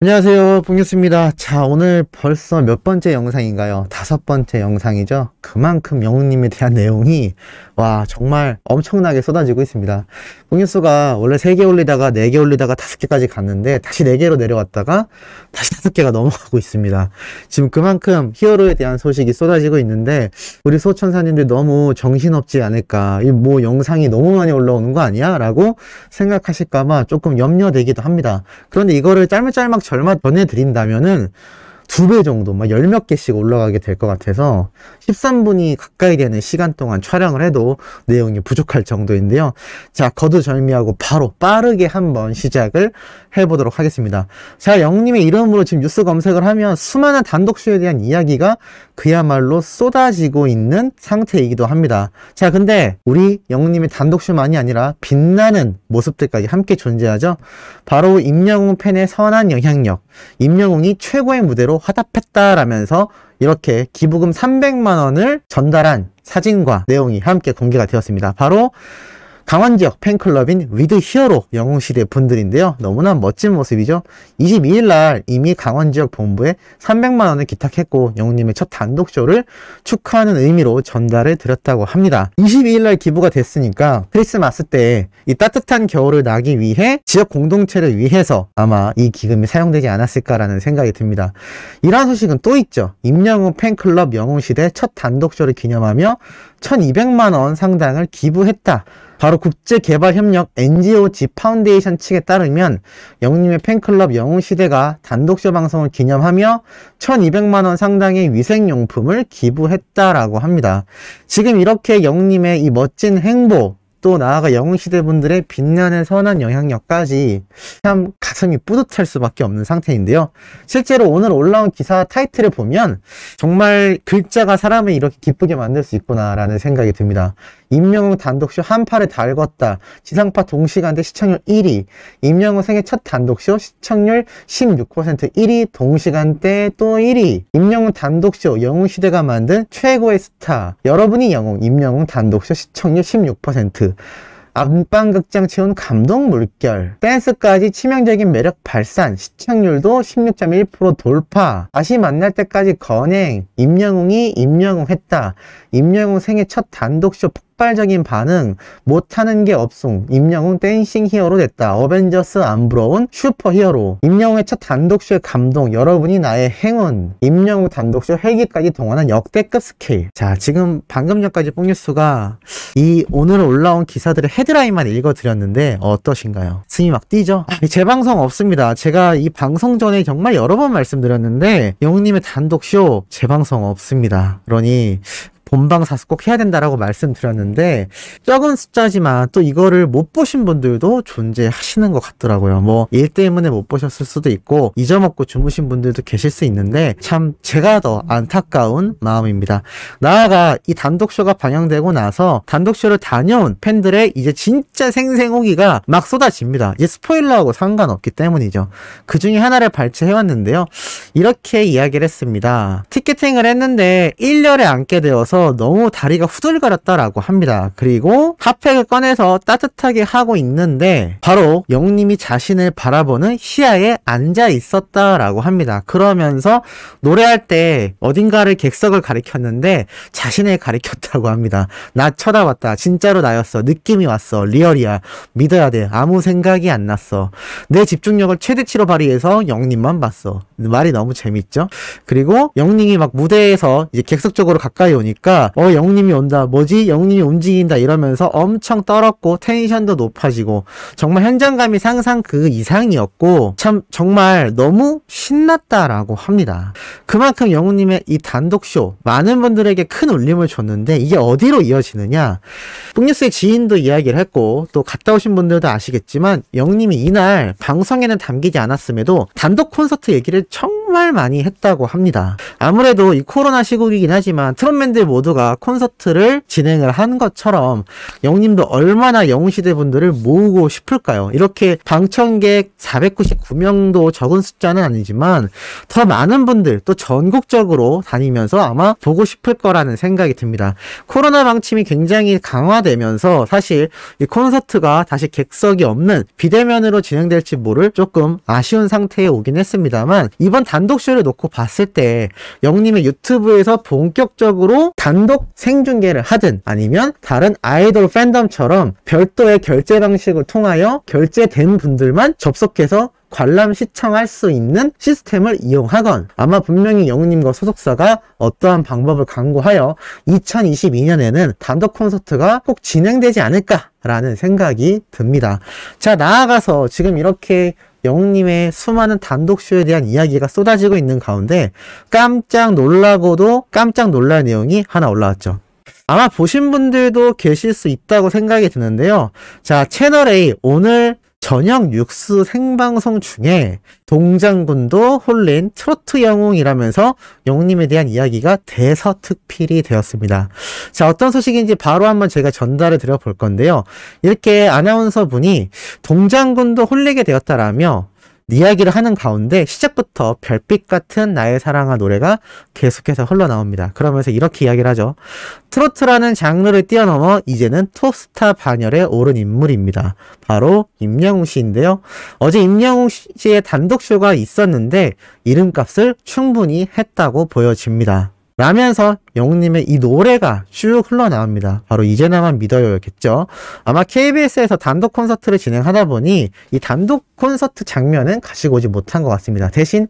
안녕하세요, 봉유스입니다. 자, 오늘 벌써 몇 번째 영상인가요? 5번째 영상이죠. 그만큼 영웅님에 대한 내용이 정말 엄청나게 쏟아지고 있습니다. 봉유스가 원래 3개 올리다가 4개 올리다가 5개까지 갔는데 다시 4개로 내려왔다가 다시 5개가 넘어가고 있습니다. 지금 그만큼 히어로에 대한 소식이 쏟아지고 있는데 우리 소천사님들 너무 정신없지 않을까, 뭐 영상이 너무 많이 올라오는 거 아니야? 라고 생각하실까봐 조금 염려되기도 합니다. 그런데 이거를 짤막짤막 절마 전해드린다면은 2배 정도, 10몇 개씩 올라가게 될 것 같아서 13분이 가까이 되는 시간 동안 촬영을 해도 내용이 부족할 정도인데요. 자, 거두절미하고 바로 빠르게 한번 시작을 해보도록 하겠습니다. 자, 영님의 이름으로 지금 뉴스 검색을 하면 수많은 단독쇼에 대한 이야기가 그야말로 쏟아지고 있는 상태이기도 합니다. 자, 근데 우리 영님의 단독쇼만이 아니라 빛나는 모습들까지 함께 존재하죠. 바로 임영웅 팬의 선한 영향력, 임영웅이 최고의 무대로 화답했다라면서 이렇게 기부금 300만원을 전달한 사진과 내용이 함께 공개가 되었습니다. 바로 강원지역 팬클럽인 위드 히어로 영웅시대 분들인데요. 너무나 멋진 모습이죠. 22일날 이미 강원지역 본부에 300만원을 기탁했고 영웅님의 첫 단독쇼를 축하하는 의미로 전달을 드렸다고 합니다. 22일날 기부가 됐으니까 크리스마스 때 이 따뜻한 겨울을 나기 위해 지역 공동체를 위해서 아마 이 기금이 사용되지 않았을까라는 생각이 듭니다. 이러한 소식은 또 있죠. 임영웅 팬클럽 영웅시대 첫 단독쇼를 기념하며 1200만원 상당을 기부했다. 바로 국제개발협력 NGOG 파운데이션 측에 따르면 영웅님의 팬클럽 영웅시대가 단독쇼 방송을 기념하며 1200만원 상당의 위생용품을 기부했다라고 합니다. 지금 이렇게 영웅님의 이 멋진 행보, 또 나아가 영웅시대 분들의 빛나는 선한 영향력까지 참 가슴이 뿌듯할 수밖에 없는 상태인데요. 실제로 오늘 올라온 기사 타이틀을 보면 정말 글자가 사람을 이렇게 기쁘게 만들 수 있구나 라는 생각이 듭니다. 임영웅 단독쇼 한파를 달궜다. 지상파 동시간대 시청률 1위. 임영웅 생애 첫 단독쇼 시청률 16% 1위. 동시간대 또 1위. 임영웅 단독쇼 영웅시대가 만든 최고의 스타. 여러분이 영웅 임영웅 단독쇼 시청률 16%. 안방극장 채운 감동 물결, 댄스까지 치명적인 매력 발산, 시청률도 16.1% 돌파, 다시 만날 때까지 건행, 임영웅이 임영웅했다, 임영웅 생애 첫 단독쇼 폭발적인 반응, 못하는 게 없음, 임영웅 댄싱 히어로 됐다, 어벤져스 안 부러운 슈퍼 히어로, 임영웅의 첫 단독쇼의 감동, 여러분이 나의 행운, 임영웅 단독쇼 헬기까지 동원한 역대급 스케일. 자, 지금 방금 전까지 뽕뉴스가 이 오늘 올라온 기사들의 헤드라인만 읽어드렸는데 어떠신가요? 숨이 막 뛰죠? 재방송 없습니다. 제가 이 방송 전에 정말 여러 번 말씀드렸는데 영웅님의 단독쇼 재방송 없습니다. 그러니 본방사수 꼭 해야 된다라고 말씀드렸는데 적은 숫자지만 또 이거를 못 보신 분들도 존재하시는 것 같더라고요. 뭐 일 때문에 못 보셨을 수도 있고 잊어먹고 주무신 분들도 계실 수 있는데 참 제가 더 안타까운 마음입니다. 나아가 이 단독쇼가 방영되고 나서 단독쇼를 다녀온 팬들의 이제 진짜 생생후기가 막 쏟아집니다. 이제 스포일러하고 상관없기 때문이죠. 그 중에 하나를 발췌해왔는데요. 이렇게 이야기를 했습니다. 티켓팅을 했는데 1열에 앉게 되어서 너무 다리가 후들거렸다라고 합니다. 그리고 핫팩을 꺼내서 따뜻하게 하고 있는데 바로 영웅님이 자신을 바라보는 시야에 앉아 있었다라고 합니다. 그러면서 노래할 때 어딘가를 객석을 가리켰는데 자신을 가리켰다고 합니다. 나 쳐다봤다. 진짜로 나였어. 느낌이 왔어. 리얼이야. 믿어야 돼. 아무 생각이 안 났어. 내 집중력을 최대치로 발휘해서 영웅님만 봤어. 말이 너무 재밌죠? 그리고 영웅님이 막 무대에서 이제 객석 쪽으로 가까이 오니까 영웅님이 온다, 뭐지? 영웅님이 움직인다 이러면서 엄청 떨었고 텐션도 높아지고 정말 현장감이 상상 그 이상이었고 참 정말 너무 신났다라고 합니다. 그만큼 영웅님의 이 단독쇼 많은 분들에게 큰 울림을 줬는데 이게 어디로 이어지느냐? 뽕뉴스의 지인도 이야기를 했고 또 갔다 오신 분들도 아시겠지만 영웅님이 이날 방송에는 담기지 않았음에도 단독 콘서트 얘기를 정말 정말 많이 했다고 합니다. 아무래도 이 코로나 시국이긴 하지만 트롯맨들 모두가 콘서트를 진행을 한 것처럼 영님도 얼마나 영웅시대 분들을 모으고 싶을까요? 이렇게 방청객 499명도 적은 숫자는 아니지만 더 많은 분들 또 전국적으로 다니면서 아마 보고 싶을 거라는 생각이 듭니다. 코로나 방침이 굉장히 강화되면서 사실 이 콘서트가 다시 객석이 없는 비대면으로 진행될지 모를 조금 아쉬운 상태에 오긴 했습니다만 이번 단독쇼를 놓고 봤을 때 영님의 유튜브에서 본격적으로 단독 생중계를 하든 아니면 다른 아이돌 팬덤처럼 별도의 결제 방식을 통하여 결제된 분들만 접속해서 관람 시청할 수 있는 시스템을 이용하건 아마 분명히 영웅님과 소속사가 어떠한 방법을 강구하여 2022년에는 단독 콘서트가 꼭 진행되지 않을까라는 생각이 듭니다. 자, 나아가서 지금 이렇게 영웅님의 수많은 단독쇼에 대한 이야기가 쏟아지고 있는 가운데 깜짝 놀라고도 깜짝 놀랄 내용이 하나 올라왔죠. 아마 보신 분들도 계실 수 있다고 생각이 드는데요. 자, 채널A 오늘 저녁 뉴스 생방송 중에 동장군도 홀린 트로트 영웅이라면서 영웅님에 대한 이야기가 대서특필이 되었습니다. 자, 어떤 소식인지 바로 한번 제가 전달을 드려 볼 건데요. 이렇게 아나운서 분이 동장군도 홀리게 되었다라며 이야기를 하는 가운데 시작부터 별빛 같은 나의 사랑아 노래가 계속해서 흘러나옵니다. 그러면서 이렇게 이야기를 하죠. 트로트라는 장르를 뛰어넘어 이제는 톱스타 반열에 오른 인물입니다. 바로 임영웅 씨인데요. 어제 임영웅 씨의 단독쇼가 있었는데 이름값을 충분히 했다고 보여집니다. 라면서 영웅님의 이 노래가 쭉 흘러나옵니다. 바로 이제 나만 믿어요였겠죠. 아마 KBS에서 단독 콘서트를 진행하다 보니 이 단독 콘서트 장면은 가지고 오지 못한 것 같습니다. 대신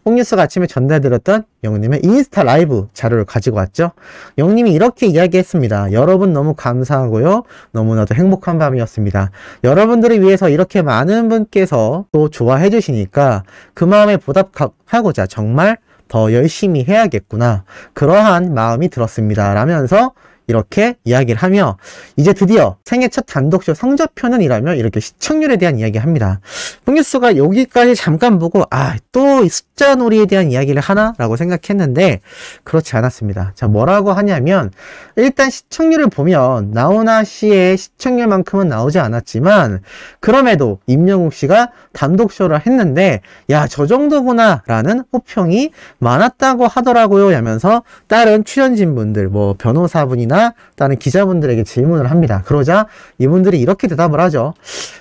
홍뉴스가 아침에 전달드렸던 영웅님의 인스타 라이브 자료를 가지고 왔죠. 영웅님이 이렇게 이야기했습니다. 여러분 너무 감사하고요. 너무나도 행복한 밤이었습니다. 여러분들을 위해서 이렇게 많은 분께서 또 좋아해 주시니까 그 마음에 보답하고자 정말 더 열심히 해야겠구나 그러한 마음이 들었습니다 라면서 이렇게 이야기를 하며 이제 드디어 생애 첫 단독쇼 성적표는 이라며 이렇게 시청률에 대한 이야기를 합니다. 홍뉴스가 여기까지 잠깐 보고 또 이 숫자 놀이에 대한 이야기를 하나? 라고 생각했는데 그렇지 않았습니다. 자, 뭐라고 하냐면 일단 시청률을 보면 나훈아 씨의 시청률만큼은 나오지 않았지만 그럼에도 임영웅 씨가 단독쇼를 했는데 야, 저 정도구나 라는 호평이 많았다고 하더라고요 하면서 다른 출연진분들 뭐 변호사분이나 다른 기자분들에게 질문을 합니다. 그러자 이분들이 이렇게 대답을 하죠.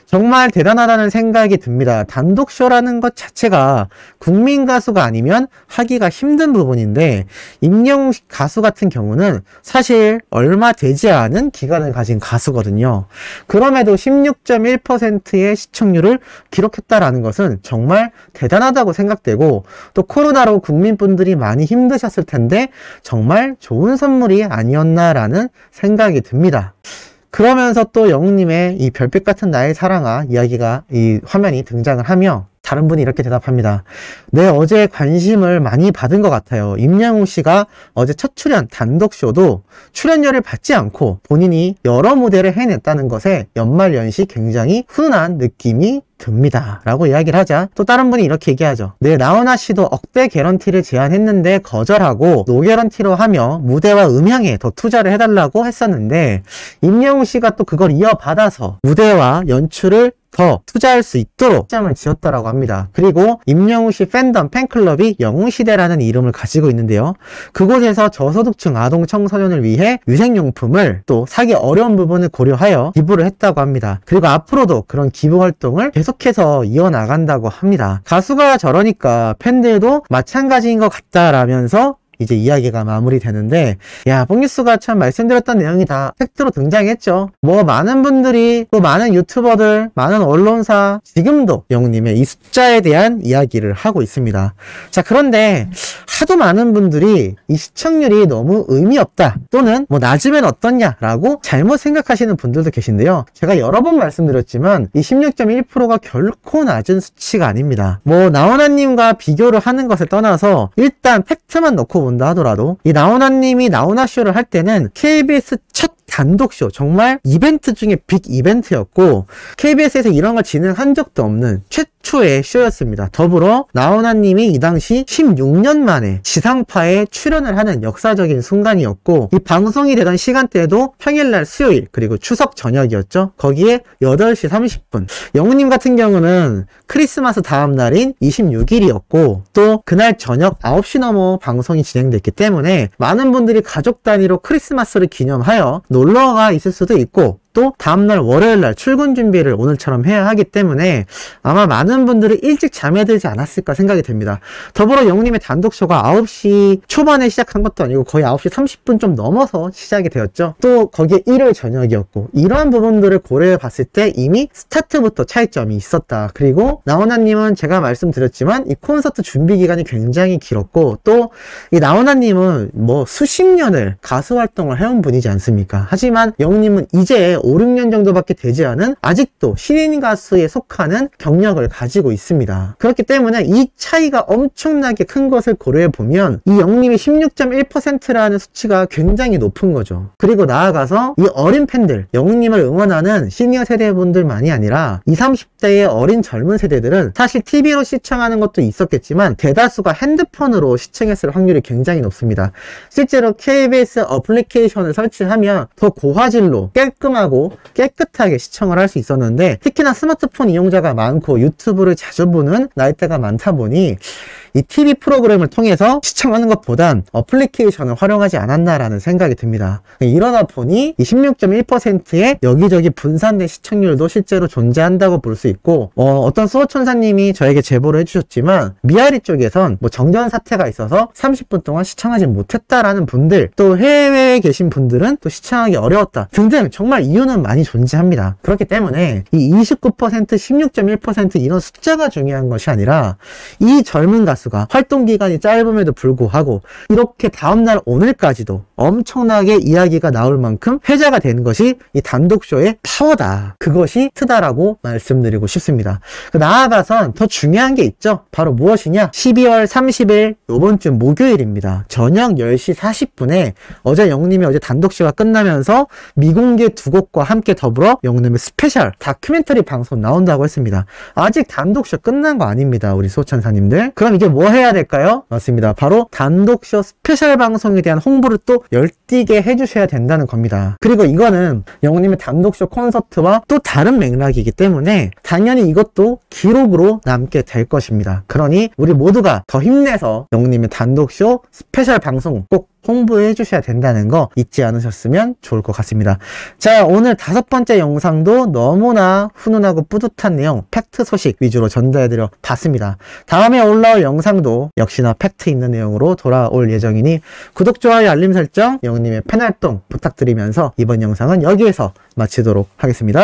정말 대단하다는 생각이 듭니다. 단독쇼라는 것 자체가 국민 가수가 아니면 하기가 힘든 부분인데 임영웅 가수 같은 경우는 사실 얼마 되지 않은 기간을 가진 가수거든요. 그럼에도 16.1%의 시청률을 기록했다라는 것은 정말 대단하다고 생각되고 또 코로나로 국민분들이 많이 힘드셨을 텐데 정말 좋은 선물이 아니었나라는 생각이 듭니다. 그러면서 또 영웅님의 이 별빛 같은 나의 사랑아 이야기가 이 화면이 등장을 하며 다른 분이 이렇게 대답합니다. 네, 어제 관심을 많이 받은 것 같아요. 임영웅 씨가 어제 첫 출연 단독쇼도 출연료를 받지 않고 본인이 여러 무대를 해냈다는 것에 연말연시 굉장히 훈훈한 느낌이 듭니다 라고 이야기를 하자 또 다른 분이 이렇게 얘기하죠. 네, 나훈아 씨도 억대 개런티를 제안했는데 거절하고 노개런티로 하며 무대와 음향에 더 투자를 해달라고 했었는데 임영웅 씨가 또 그걸 이어받아서 무대와 연출을 더 투자할 수 있도록 시장을 지었다라고 합니다. 그리고 임영웅 씨 팬덤 팬클럽이 영웅시대라는 이름을 가지고 있는데요. 그곳에서 저소득층 아동 청소년을 위해 위생용품을 또 사기 어려운 부분을 고려하여 기부를 했다고 합니다. 그리고 앞으로도 그런 기부 활동을 계속해서 이어나간다고 합니다. 가수가 저러니까 팬들도 마찬가지인 것 같다라면서 이제 이야기가 마무리되는데 야, 뽕뉴스가 참 말씀드렸던 내용이 다 팩트로 등장했죠. 뭐 많은 분들이 또 많은 유튜버들 많은 언론사 지금도 영웅님의 이 숫자에 대한 이야기를 하고 있습니다. 자, 그런데 하도 많은 분들이 이 시청률이 너무 의미 없다 또는 뭐 낮으면 어떻냐 라고 잘못 생각하시는 분들도 계신데요. 제가 여러 번 말씀드렸지만 이 16.1%가 결코 낮은 수치가 아닙니다. 뭐 나훈아님과 비교를 하는 것을 떠나서 일단 팩트만 놓고 본다 하더라도 이 나훈아님이 나훈아쇼를 할 때는 KBS 첫 단독쇼, 정말 이벤트 중에 빅 이벤트였고 KBS에서 이런 걸 진행한 적도 없는 최초의 쇼였습니다. 더불어 나훈아님이 이 당시 16년 만에 지상파에 출연을 하는 역사적인 순간이었고, 이 방송이 되던 시간대에도 평일날 수요일 그리고 추석 저녁이었죠. 거기에 8시 30분. 영우님 같은 경우는 크리스마스 다음 날인 26일이었고 또 그날 저녁 9시 넘어 방송이 진행됐기 때문에 많은 분들이 가족 단위로 크리스마스를 기념하여 놀러가 있을 수도 있고, 또 다음날 월요일날 출근 준비를 오늘처럼 해야 하기 때문에 아마 많은 분들이 일찍 잠에 들지 않았을까 생각이 됩니다. 더불어 영웅님의 단독쇼가 9시 초반에 시작한 것도 아니고 거의 9시 30분 좀 넘어서 시작이 되었죠. 또 거기에 일요일 저녁이었고, 이러한 부분들을 고려해 봤을 때 이미 스타트부터 차이점이 있었다. 그리고 나훈아님은 제가 말씀드렸지만 이 콘서트 준비 기간이 굉장히 길었고, 또 이 나훈아님은 뭐 수십 년을 가수 활동을 해온 분이지 않습니까? 하지만 영웅님은 이제 5, 6년 정도밖에 되지 않은 아직도 신인 가수에 속하는 경력을 가지고 있습니다. 그렇기 때문에 이 차이가 엄청나게 큰 것을 고려해 보면 이 영웅님이 16.1%라는 수치가 굉장히 높은 거죠. 그리고 나아가서 이 어린 팬들, 영웅님을 응원하는 시니어 세대분들만이 아니라 20, 30대의 어린 젊은 세대들은 사실 TV로 시청하는 것도 있었겠지만 대다수가 핸드폰으로 시청했을 확률이 굉장히 높습니다. 실제로 KBS 어플리케이션을 설치하면 더 고화질로 깔끔하고 깨끗하게 시청을 할 수 있었는데, 특히나 스마트폰 이용자가 많고 유튜브를 자주 보는 나이대가 많다 보니 이 TV 프로그램을 통해서 시청하는 것보단 어플리케이션을 활용하지 않았나라는 생각이 듭니다. 이러다 보니 이 16.1%의 여기저기 분산된 시청률도 실제로 존재한다고 볼 수 있고, 어떤 수호천사님이 저에게 제보를 해주셨지만 미아리 쪽에선 뭐 정전 사태가 있어서 30분 동안 시청하지 못했다라는 분들, 또 해외에 계신 분들은 또 시청하기 어려웠다 등등 정말 이유는 많이 존재합니다. 그렇기 때문에 이 29%, 16.1% 이런 숫자가 중요한 것이 아니라 이 젊은 가수가 활동 기간이 짧음에도 불구하고 이렇게 다음날 오늘까지도 엄청나게 이야기가 나올 만큼 회자가 되는 것이 이 단독쇼의 파워다. 그것이 트다라고 말씀드리고 싶습니다. 나아가선 더 중요한 게 있죠. 바로 무엇이냐? 12월 30일 요번 주 목요일입니다. 저녁 10시 40분에 어제 영웅님이 어제 단독쇼가 끝나면서 미공개 두 곡과 함께 더불어 영웅님의 스페셜 다큐멘터리 방송 나온다고 했습니다. 아직 단독쇼 끝난 거 아닙니다. 우리 수호천사님들. 그럼 이제 뭐 해야 될까요? 맞습니다. 바로 단독쇼 스페셜 방송에 대한 홍보를 또 열띠게 해주셔야 된다는 겁니다. 그리고 이거는 영웅님의 단독쇼 콘서트와 또 다른 맥락이기 때문에 당연히 이것도 기록으로 남게 될 것입니다. 그러니 우리 모두가 더 힘내서 영웅님의 단독쇼 스페셜 방송 꼭 홍보해 주셔야 된다는 거 잊지 않으셨으면 좋을 것 같습니다. 자, 오늘 5번째 영상도 너무나 훈훈하고 뿌듯한 내용, 팩트 소식 위주로 전달해드려 봤습니다. 다음에 올라올 영상도 역시나 팩트 있는 내용으로 돌아올 예정이니 구독, 좋아요, 알림 설정, 영웅님의 팬활동 부탁드리면서 이번 영상은 여기에서 마치도록 하겠습니다.